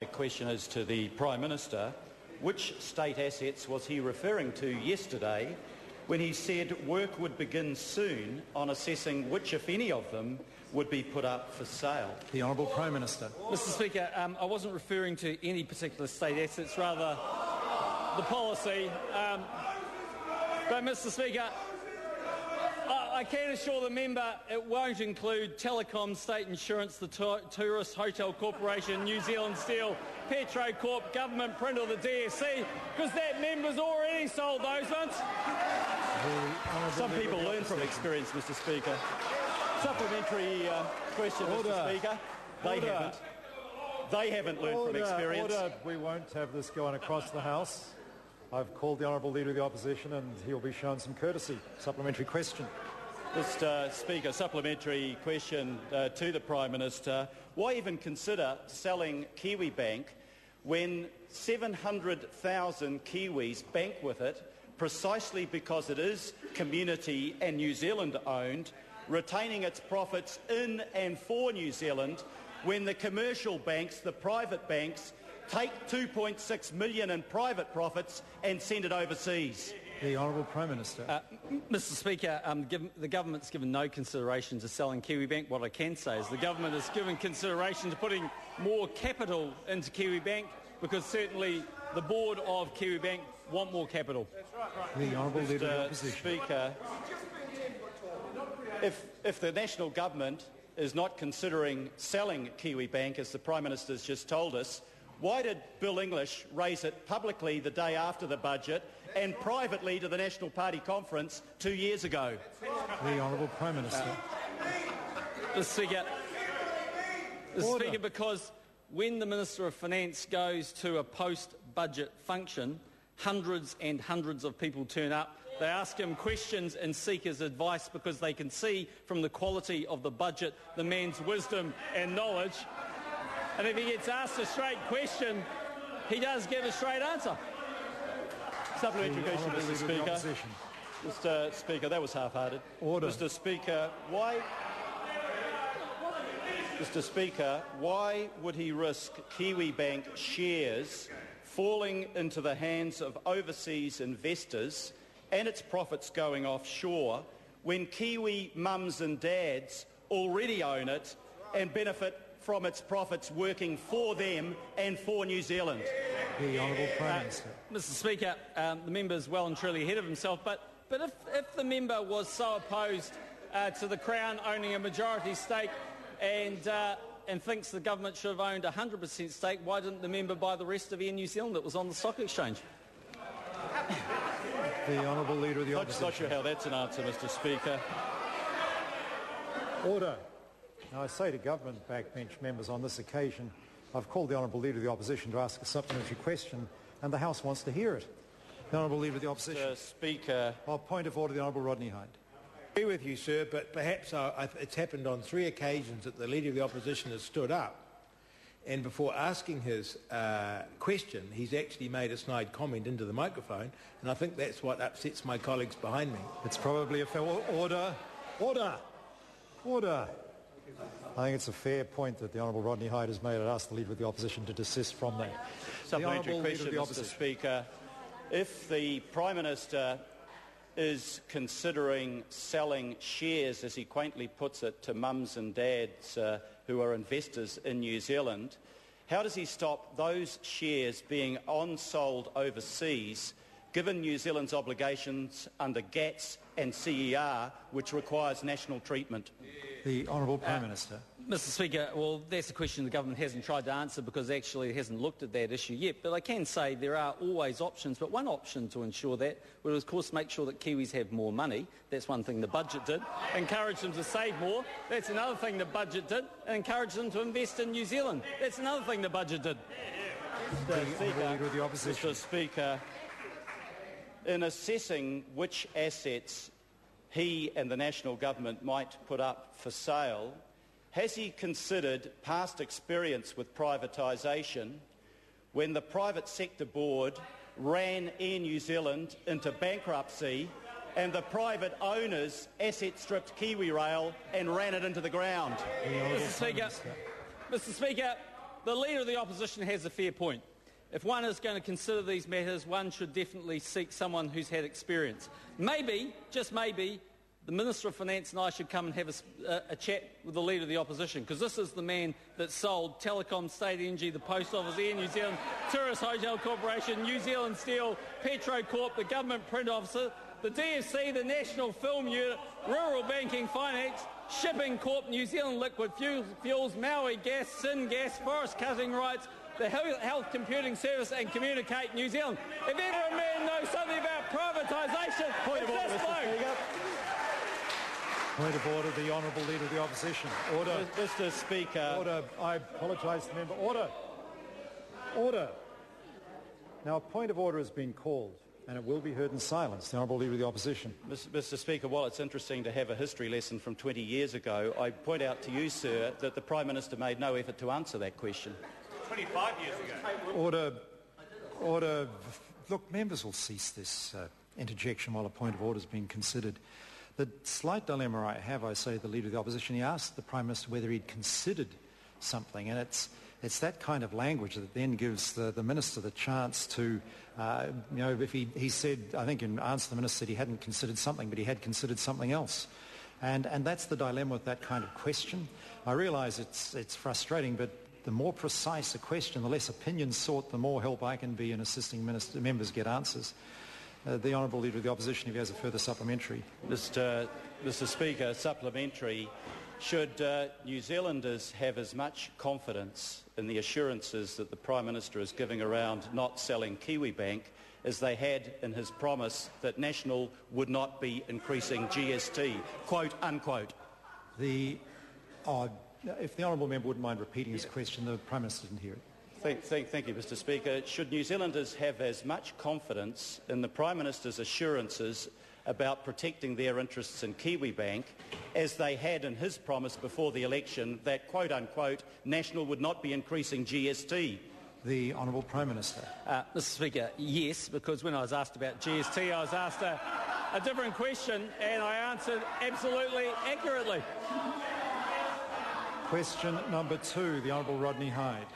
The question is to the Prime Minister. Which state assets was he referring to yesterday when he said work would begin soon on assessing which, if any of them, would be put up for sale? The Honourable Prime Minister. Mr Speaker, I wasn't referring to any particular state assets, rather the policy. But Mr Speaker, I can assure the member it won't include Telecom, State Insurance, the Tourist Hotel Corporation, New Zealand Steel, Petro Corp, Government Print or the DSC, because that member's already sold those ones. Some people learn from experience, Mr Speaker. Supplementary question, Mr Speaker. They haven't learned from experience. Order. We won't have this going across the House. I've called the Honourable Leader of the Opposition and he'll be shown some courtesy. Supplementary question. Mr Speaker, supplementary question to the Prime Minister. Why even consider selling KiwiBank when 700,000 Kiwis bank with it precisely because it is community and New Zealand owned, retaining its profits in and for New Zealand when the commercial banks, the private banks, take $2.6 million in private profits and send it overseas? The Honourable Prime Minister. Mr Speaker, the government's given no consideration to selling KiwiBank. What I can say is the government has given consideration to putting more capital into KiwiBank because certainly the board of KiwiBank want more capital. The Honourable Leader of the Opposition. Speaker, if the national government is not considering selling KiwiBank, as the Prime Minister has just told us, why did Bill English raise it publicly the day after the budget and privately to the National Party conference 2 years ago? The Honourable Prime Minister. Mr Speaker, because when the Minister of Finance goes to a post-budget function, hundreds and hundreds of people turn up. They ask him questions and seek his advice because they can see from the quality of the budget the man's wisdom and knowledge. And if he gets asked a straight question, he does give a straight answer. Supplementary question, Mr Speaker. Mr Speaker, that was half-hearted. Order. Mr Speaker, why would he risk KiwiBank shares falling into the hands of overseas investors and its profits going offshore when Kiwi mums and dads already own it and benefit from its profits working for them and for New Zealand? The Honourable Prime Minister. Mr Speaker, the member is well and truly ahead of himself, but if the member was so opposed to the Crown owning a majority stake and thinks the government should have owned 100% stake, why didn't the member buy the rest of Air New Zealand that was on the stock exchange? The Honourable Leader of the Opposition. I'm not sure how that's an answer, Mr Speaker. Order. Now, I say to government backbench members on this occasion, I've called the Honourable Leader of the Opposition to ask a supplementary question, and the House wants to hear it. The Honourable Leader of the Opposition. Mr Speaker. Point of order, the Honourable Rodney Hyde. I agree with you, sir, but perhaps it's happened on 3 occasions that the Leader of the Opposition has stood up, and before asking his question, he's actually made a snide comment into the microphone, and I think that's what upsets my colleagues behind me. It's probably a fair order. Order. Order. I think it's a fair point that the Honourable Rodney Hyde has made. I'd ask the Leader of the Opposition to desist from that. Supplementary question, Mr Speaker. If the Prime Minister is considering selling shares, as he quaintly puts it, to mums and dads who are investors in New Zealand, how does he stop those shares being on-sold overseas, given New Zealand's obligations under GATS and CER, which requires national treatment? The Honourable Prime Minister. Mr Speaker, well, that's a question the government hasn't tried to answer because actually it hasn't looked at that issue yet. But I can say there are always options. But one option to ensure that would, of course, make sure that Kiwis have more money. That's one thing the budget did. Encourage them to save more. That's another thing the budget did. And encourage them to invest in New Zealand. That's another thing the budget did. Mr Speaker, in assessing which assets he and the national government might put up for sale, has he considered past experience with privatisation when the private sector board ran Air New Zealand into bankruptcy and the private owners asset stripped Kiwi Rail and ran it into the ground? Mr Speaker, the Leader of the Opposition has a fair point. If one is going to consider these matters, one should definitely seek someone who's had experience. Maybe, just maybe, the Minister of Finance and I should come and have a chat with the Leader of the Opposition, because this is the man that sold Telecom, State Energy, the Post Office, Air New Zealand, Tourist Hotel Corporation, New Zealand Steel, Petro Corp, the Government Print Officer, the DFC, the National Film Unit, Rural Banking Finance, Shipping Corp, New Zealand Liquid Fuels, Maui Gas, Sin Gas, Forest Cutting Rights, the Health Computing Service and Communicate New Zealand. If ever a man knows something about privatisation, it's this bloke. Point of order, the Honourable Leader of the Opposition. Order. Mr. Speaker. Order. I apologise to the member. Order. Order. Now, a point of order has been called, and it will be heard in silence. The Honourable Leader of the Opposition. Mr. Speaker, while it's interesting to have a history lesson from 20 years ago, I point out to you, sir, that the Prime Minister made no effort to answer that question. 25 years ago. Order. Order. Look, members will cease this interjection while a point of order is being considered. The slight dilemma I have, I say, the Leader of the Opposition, he asked the Prime Minister whether he'd considered something, and it's that kind of language that then gives the Minister the chance to, if he said, I think in answer the Minister said he hadn't considered something, but he had considered something else. And that's the dilemma with that kind of question. I realise it's frustrating, but the more precise a question, the less opinions sought, the more help I can be in assisting members get answers. The Honourable Leader of the Opposition, if he has a further supplementary. Mr. Speaker, supplementary. Should New Zealanders have as much confidence in the assurances that the Prime Minister is giving around not selling Kiwibank as they had in his promise that National would not be increasing GST, quote unquote? If the Honourable Member wouldn't mind repeating his question, the Prime Minister didn't hear it. Thank you, Mr. Speaker. Should New Zealanders have as much confidence in the Prime Minister's assurances about protecting their interests in Kiwibank as they had in his promise before the election that, quote unquote, National would not be increasing GST? The Honourable Prime Minister. Mr. Speaker, yes, because when I was asked about GST, I was asked a different question and I answered absolutely accurately. Question number 2, the Honourable Rodney Hyde.